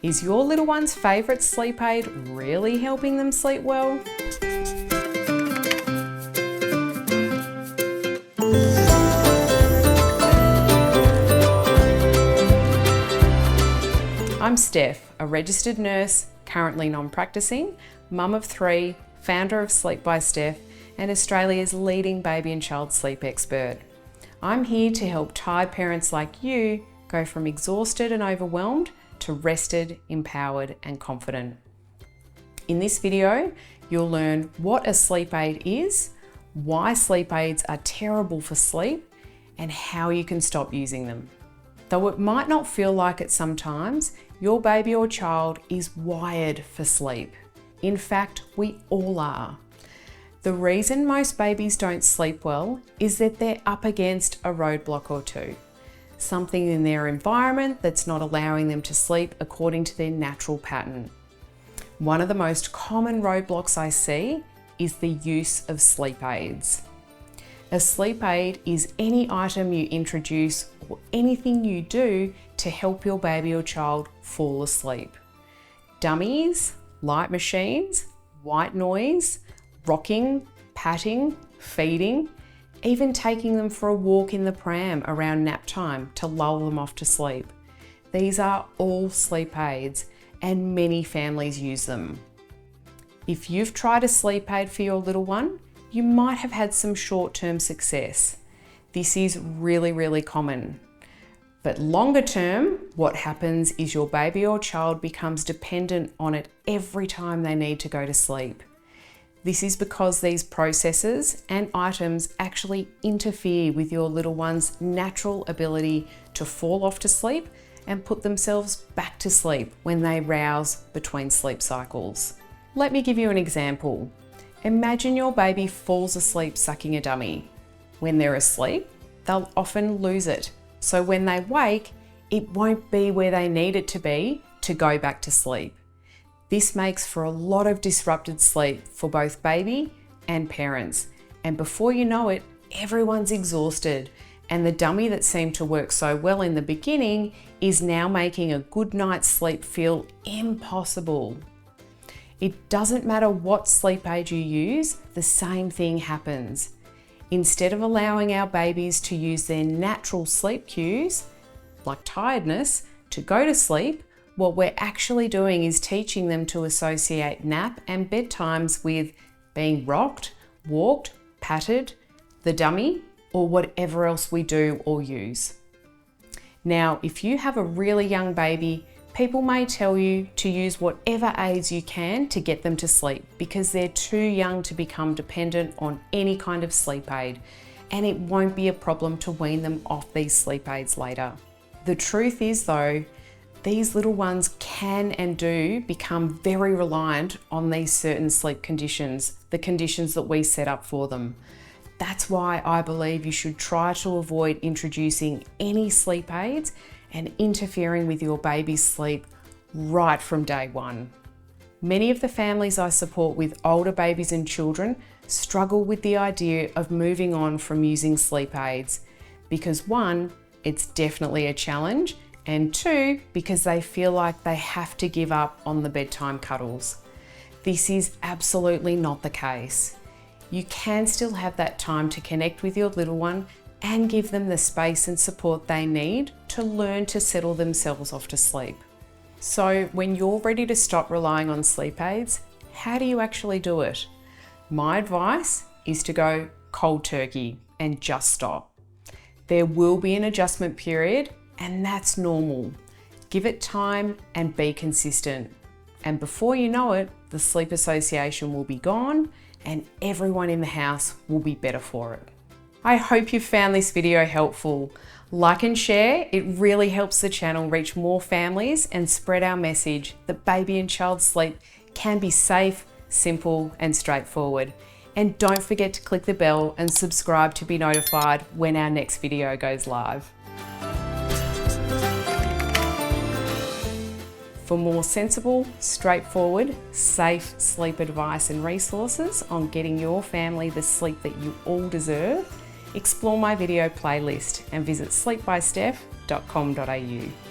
Is your little one's favourite sleep aid really helping them sleep well? I'm Steph, a registered nurse, currently non-practicing, mum of 3, founder of Sleep by Steph, and Australia's leading baby and child sleep expert. I'm here to help tired parents like you go from exhausted and overwhelmed to rested, empowered, and confident. In this video, you'll learn what a sleep aid is, why sleep aids are terrible for sleep, and how you can stop using them. Though it might not feel like it sometimes, your baby or child is wired for sleep. In fact, we all are. The reason most babies don't sleep well is that they're up against a roadblock or two. Something in their environment that's not allowing them to sleep according to their natural pattern. One of the most common roadblocks I see is the use of sleep aids. A sleep aid is any item you introduce or anything you do to help your baby or child fall asleep. Dummies, light machines, white noise, rocking, patting, feeding, even taking them for a walk in the pram around nap time to lull them off to sleep. These are all sleep aids and many families use them. If you've tried a sleep aid for your little one, you might have had some short-term success. This is really common. But longer term, what happens is your baby or child becomes dependent on it every time they need to go to sleep. This is because these processes and items actually interfere with your little one's natural ability to fall off to sleep and put themselves back to sleep when they rouse between sleep cycles. Let me give you an example. Imagine your baby falls asleep sucking a dummy. When they're asleep, they'll often lose it. So when they wake, it won't be where they need it to be to go back to sleep. This makes for a lot of disrupted sleep for both baby and parents. And before you know it, everyone's exhausted. And the dummy that seemed to work so well in the beginning is now making a good night's sleep feel impossible. It doesn't matter what sleep aid you use, the same thing happens. Instead of allowing our babies to use their natural sleep cues, like tiredness, to go to sleep, what we're actually doing is teaching them to associate nap and bedtimes with being rocked, walked, patted, the dummy, or whatever else we do or use. Now, if you have a really young baby, people may tell you to use whatever aids you can to get them to sleep because they're too young to become dependent on any kind of sleep aid, and it won't be a problem to wean them off these sleep aids later. The truth is though, these little ones can and do become very reliant on these certain sleep conditions, the conditions that we set up for them. That's why I believe you should try to avoid introducing any sleep aids and interfering with your baby's sleep right from day one. Many of the families I support with older babies and children struggle with the idea of moving on from using sleep aids because 1, it's definitely a challenge, and 2, because they feel like they have to give up on the bedtime cuddles. This is absolutely not the case. You can still have that time to connect with your little one and give them the space and support they need to learn to settle themselves off to sleep. So when you're ready to stop relying on sleep aids, how do you actually do it? My advice is to go cold turkey and just stop. There will be an adjustment period, and that's normal. Give it time and be consistent. And before you know it, the sleep association will be gone and everyone in the house will be better for it. I hope you found this video helpful. Like and share, it really helps the channel reach more families and spread our message that baby and child sleep can be safe, simple and straightforward. And don't forget to click the bell and subscribe to be notified when our next video goes live. For more sensible, straightforward, safe sleep advice and resources on getting your family the sleep that you all deserve, explore my video playlist and visit sleepbysteph.com.au.